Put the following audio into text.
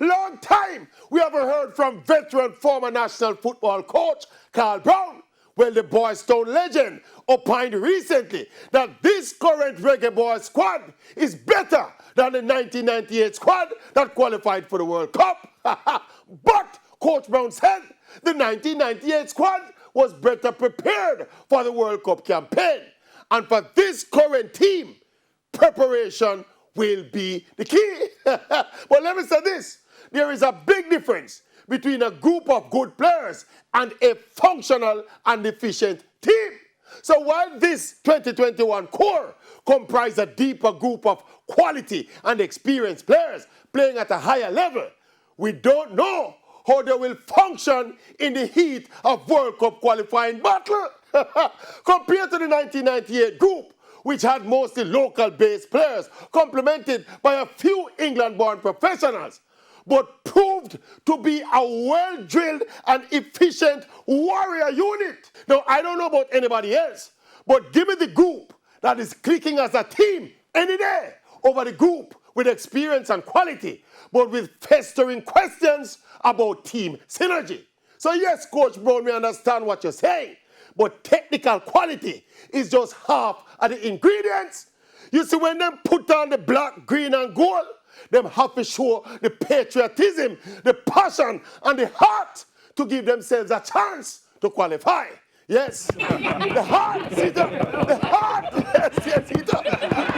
Long time we haven't heard from veteran former national football coach Carl Brown. Well, the Boys Town legend opined recently that this current Reggae Boys squad is better than the 1998 squad that qualified for the World Cup. But Coach Brown said the 1998 squad was better prepared for the World Cup campaign. And for this current team, preparation will be the key. But let me say this. There is a big difference between a group of good players and a functional and efficient team. So while this 2021 core comprises a deeper group of quality and experienced players playing at a higher level, we don't know how they will function in the heat of World Cup qualifying battle. Compared to the 1998 group, which had mostly local-based players, complemented by a few England-born professionals, but proved to be a well-drilled and efficient warrior unit. Now, I don't know about anybody else, but give me the group that is clicking as a team any day over the group with experience and quality, but with festering questions about team synergy. So yes, Coach Brown, we understand what you're saying, but technical quality is just half of the ingredients. You see, when they put on the black, green, and gold, them have to show the patriotism, the passion, and the heart to give themselves a chance to qualify. Yes, the heart, Sita, the heart, yes, Sita.